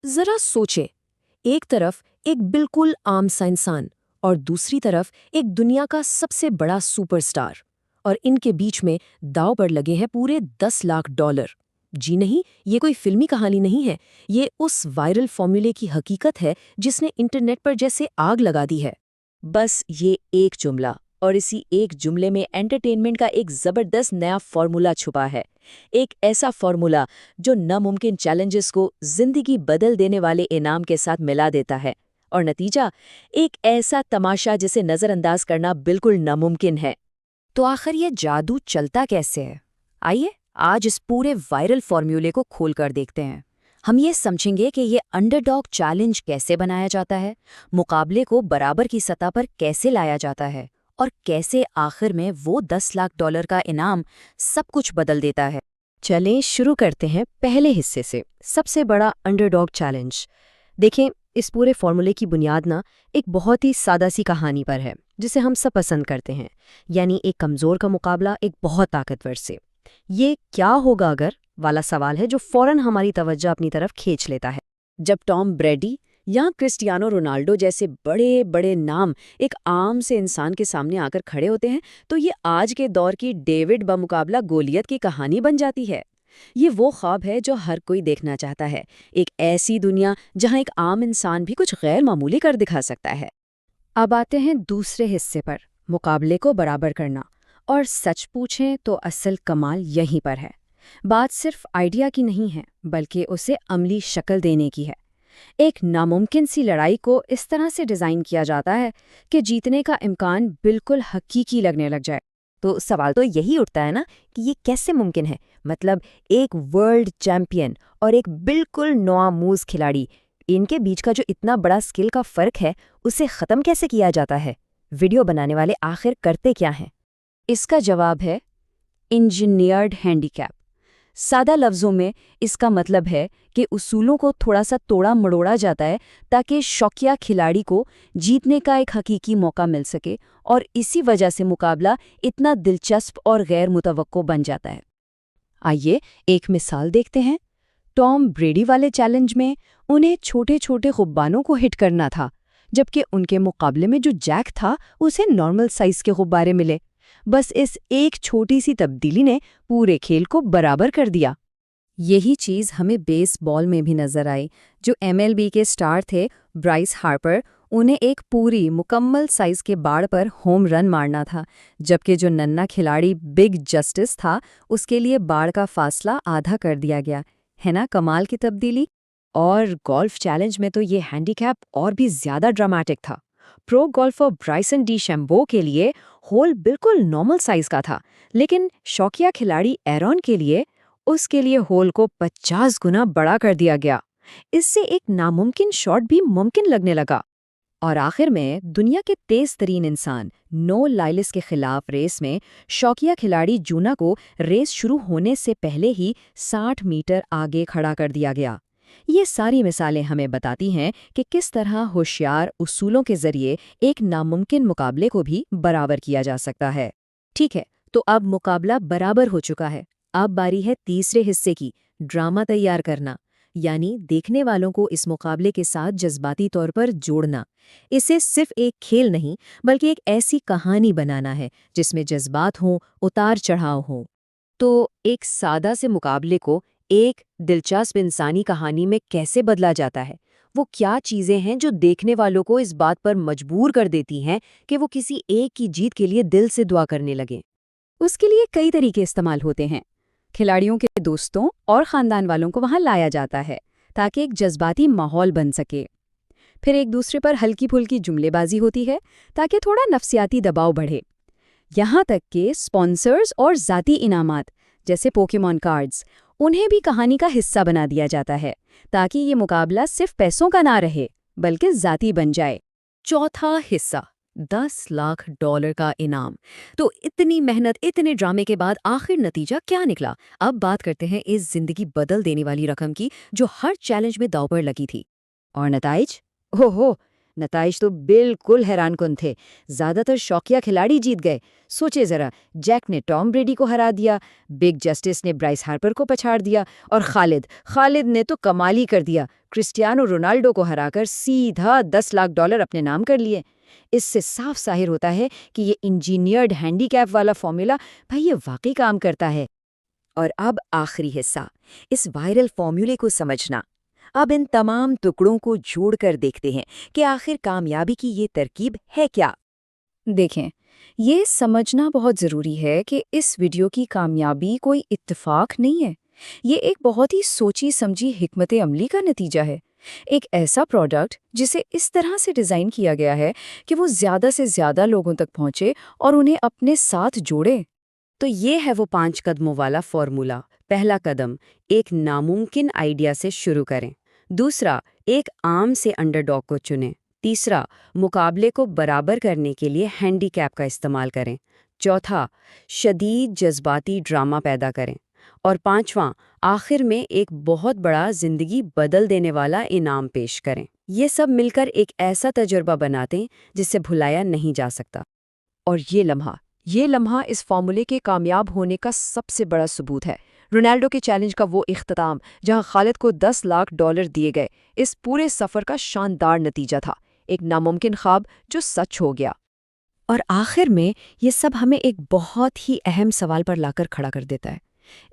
ذرا سوچے، ایک طرف ایک بالکل عام سا انسان اور دوسری طرف ایک دنیا کا سب سے بڑا سپر سٹار، اور ان کے بیچ میں داؤ پر لگے ہیں پورے $10 لاکھ۔ جی نہیں، یہ کوئی فلمی کہانی نہیں ہے، یہ اس وائرل فارمولے کی حقیقت ہے جس نے انٹرنیٹ پر جیسے آگ لگا دی ہے۔ بس یہ ایک جملہ، اور اسی ایک جملے میں انٹرٹینمنٹ کا ایک زبردست نیا فارمولا چھپا ہے۔ ایک ایسا فارمولا جو ناممکن چیلنجز کو زندگی بدل دینے والے انعام کے ساتھ ملا دیتا ہے، اور نتیجہ ایک ایسا تماشا جسے نظر انداز کرنا بالکل ناممکن ہے۔ تو آخر یہ جادو چلتا کیسے ہے؟ آئیے آج اس پورے وائرل فارمولے کو کھول کر دیکھتے ہیں۔ ہم یہ سمجھیں گے کہ یہ انڈر ڈاگ چیلنج کیسے بنایا جاتا ہے، مقابلے کو برابر کی سطح پر کیسے لایا جاتا ہے، اور کیسے آخر میں وہ $10 لاکھ کا انعام سب کچھ بدل دیتا ہے۔ چلیں شروع کرتے ہیں پہلے حصے سے، سب سے بڑا انڈر ڈاگ چیلنج۔ دیکھیں، اس پورے فارمولے کی بنیاد ایک بہت ہی سادہ سی کہانی پر ہے جسے ہم سب پسند کرتے ہیں، یعنی ایک کمزور کا مقابلہ ایک بہت طاقتور سے۔ یہ کیا ہوگا اگر والا سوال ہے جو فوراً ہماری توجہ اپنی طرف کھینچ لیتا ہے۔ جب ٹام بریڈی یا کرسٹیانو رونالڈو جیسے بڑے بڑے نام ایک عام سے انسان کے سامنے آ کر کھڑے ہوتے ہیں تو یہ آج کے دور کی ڈیوڈ بمقابلہ گولیت کی کہانی بن جاتی ہے۔ یہ وہ خواب ہے جو ہر کوئی دیکھنا چاہتا ہے، ایک ایسی دنیا جہاں ایک عام انسان بھی کچھ غیر معمولی کر دکھا سکتا ہے۔ اب آتے ہیں دوسرے حصے پر، مقابلے کو برابر کرنا، اور سچ پوچھیں تو اصل کمال یہیں پر ہے۔ بات صرف آئیڈیا کی نہیں ہے بلکہ اسے عملی شکل دینے کی ہے۔ ایک ناممکن سی لڑائی کو اس طرح سے ڈیزائن کیا جاتا ہے کہ جیتنے کا امکان بالکل حقیقی لگنے لگ جائے۔ تو سوال تو یہی اٹھتا ہے نا کہ یہ کیسے ممکن ہے؟ مطلب ایک ورلڈ چیمپئن اور ایک بالکل نوآموز کھلاڑی، ان کے بیچ کا جو اتنا بڑا اسکل کا فرق ہے اسے ختم کیسے کیا جاتا ہے؟ ویڈیو بنانے والے آخر کرتے کیا ہیں؟ اس کا جواب ہے انجینئرڈ ہینڈی کیپ۔ سادہ لفظوں میں اس کا مطلب ہے کہ اصولوں کو تھوڑا سا توڑا مڑوڑا جاتا ہے تاکہ شوقیہ کھلاڑی کو جیتنے کا ایک حقیقی موقع مل سکے، اور اسی وجہ سے مقابلہ اتنا دلچسپ اور غیر متوقع بن جاتا ہے۔ آئیے ایک مثال دیکھتے ہیں۔ ٹام بریڈی والے چیلنج میں انہیں چھوٹے چھوٹے غباروں کو ہٹ کرنا تھا، جبکہ ان کے مقابلے میں جو جیک تھا اسے نارمل سائز کے غبارے ملے۔ بس اس ایک چھوٹی سی تبدیلی نے پورے کھیل کو برابر کر دیا۔ یہی چیز ہمیں بیس بال میں بھی نظر آئی۔ جو MLB کے سٹار تھے برائس ہارپر، انہیں ایک پوری مکمل سائز کے باڑ پر ہوم رن مارنا تھا، جبکہ جو ننھا کھلاڑی بگ جسٹس تھا اس کے لیے باڑ کا فاصلہ آدھا کر دیا گیا۔ ہے نا کمال کی تبدیلی؟ اور گولف چیلنج میں تو یہ ہینڈی کیپ اور بھی زیادہ ڈرامیٹک تھا۔ پرو گولفر برائسن ڈی شیمبو کے لیے ہول بالکل نارمل سائز کا تھا، لیکن شوقیہ کھلاڑی ایرون کے لیے اس کے لیے ہول کو 50 گنا بڑا کر دیا گیا۔ اس سے ایک ناممکن شاٹ بھی ممکن لگنے لگا۔ اور آخر میں دنیا کے تیز ترین انسان نو لائلس کے خلاف ریس میں شوقیہ کھلاڑی جونا کو ریس شروع ہونے سے پہلے ہی 60 میٹر آگے کھڑا کر دیا گیا۔ یہ ساری مثالیں ہمیں بتاتی ہیں کہ کس طرح ہوشیار اصولوں کے ذریعے ایک ناممکن مقابلے کو بھی برابر کیا جا سکتا ہے۔ ٹھیک ہے، تو اب مقابلہ برابر ہو چکا ہے۔ اب باری ہے تیسرے حصے کی، ڈرامہ تیار کرنا، یعنی دیکھنے والوں کو اس مقابلے کے ساتھ جذباتی طور پر جوڑنا۔ اسے صرف ایک کھیل نہیں بلکہ ایک ایسی کہانی بنانا ہے جس میں جذبات ہوں، اتار چڑھاؤ ہوں۔ تو ایک سادہ سے مقابلے کو ایک دلچسپ انسانی کہانی میں کیسے بدلا جاتا ہے؟ وہ کیا چیزیں ہیں جو دیکھنے والوں کو اس بات پر مجبور کر دیتی ہیں کہ وہ کسی ایک کی جیت کے لیے دل سے دعا کرنے لگیں؟ اس کے لیے کئی طریقے استعمال ہوتے ہیں۔ کھلاڑیوں کے دوستوں اور خاندان والوں کو وہاں لایا جاتا ہے تاکہ ایک جذباتی ماحول بن سکے۔ پھر ایک دوسرے پر ہلکی پھلکی جملے بازی ہوتی ہے تاکہ تھوڑا نفسیاتی دباؤ بڑھے۔ یہاں تک کہ اسپانسرز اور ذاتی انعامات جیسے پوکیمون کارڈز، انہیں بھی کہانی کا حصہ بنا دیا جاتا ہے تاکہ یہ مقابلہ صرف پیسوں کا نہ رہے بلکہ ذاتی بن جائے۔ چوتھا حصہ، $10 لاکھ کا انعام۔ تو اتنی محنت، اتنے ڈرامے کے بعد آخر نتیجہ کیا نکلا؟ اب بات کرتے ہیں اس زندگی بدل دینے والی رقم کی جو ہر چیلنج میں داؤ پر لگی تھی۔ اور نتائج؟ نتائج تو بالکل حیران کن تھے۔ زیادہ تر شوقیہ کھلاڑی جیت گئے۔ سوچے ذرا، جیک نے ٹام بریڈی کو ہرا دیا، بگ جسٹس نے برائس ہارپر کو پچھاڑ دیا، اور خالد نے تو کمال ہی کر دیا، کرسٹیانو رونالڈو کو ہرا کر سیدھا $10 لاکھ اپنے نام کر لیے۔ اس سے صاف ظاہر ہوتا ہے کہ یہ انجینئرڈ ہینڈی کیپ والا فارمولا بھائی یہ واقعی کام کرتا ہے۔ اور اب آخری حصہ، اس وائرل فارمولے کو سمجھنا۔ اب ان تمام ٹکڑوں کو جوڑ کر دیکھتے ہیں کہ آخر کامیابی کی یہ ترکیب ہے کیا؟ دیکھیں، یہ سمجھنا بہت ضروری ہے کہ اس ویڈیو کی کامیابی کوئی اتفاق نہیں ہے۔ یہ ایک بہت ہی سوچی سمجھی حکمت عملی کا نتیجہ ہے۔ ایک ایسا پروڈکٹ جسے اس طرح سے ڈیزائن کیا گیا ہے کہ وہ زیادہ سے زیادہ لوگوں تک پہنچے اور انہیں اپنے ساتھ جوڑے۔ تو یہ ہے وہ 5 قدموں والا فارمولا۔ پہلا قدم، ایک ناممکن آئیڈیا سے شروع کریں۔ دوسرا، ایک عام سے انڈر ڈاگ کو چنیں۔ تیسرا، مقابلے کو برابر کرنے کے لیے ہینڈی کیپ کا استعمال کریں۔ چوتھا، شدید جذباتی ڈرامہ پیدا کریں۔ اور پانچواں، آخر میں ایک بہت بڑا زندگی بدل دینے والا انعام پیش کریں۔ یہ سب مل کر ایک ایسا تجربہ بناتے ہیں جسے بھلایا نہیں جا سکتا۔ اور یہ لمحہ اس فارمولے کے کامیاب ہونے کا سب سے بڑا ثبوت ہے۔ رونالڈو کے چیلنج کا وہ اختتام جہاں خالد کو $10 لاکھ دیے گئے، اس پورے سفر کا شاندار نتیجہ تھا، ایک ناممکن خواب جو سچ ہو گیا۔ اور آخر میں یہ سب ہمیں ایک بہت ہی اہم سوال پر لا کر کھڑا کر دیتا ہے۔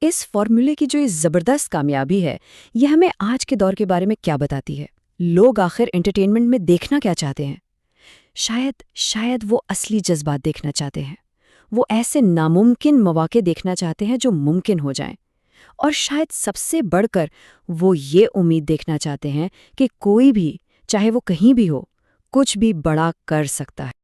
اس فارمولے کی جو یہ زبردست کامیابی ہے، یہ ہمیں آج کے دور کے بارے میں کیا بتاتی ہے؟ لوگ آخر انٹرٹینمنٹ میں دیکھنا کیا چاہتے ہیں؟ شاید وہ اصلی جذبات دیکھنا چاہتے ہیں۔ وہ ایسے ناممکن مواقع دیکھنا چاہتے ہیں جو ممکن ہو جائیں۔ اور شاید سب سے بڑھ کر وہ یہ امید دیکھنا چاہتے ہیں کہ کوئی بھی، چاہے وہ کہیں بھی ہو، کچھ بھی بڑا کر سکتا ہے۔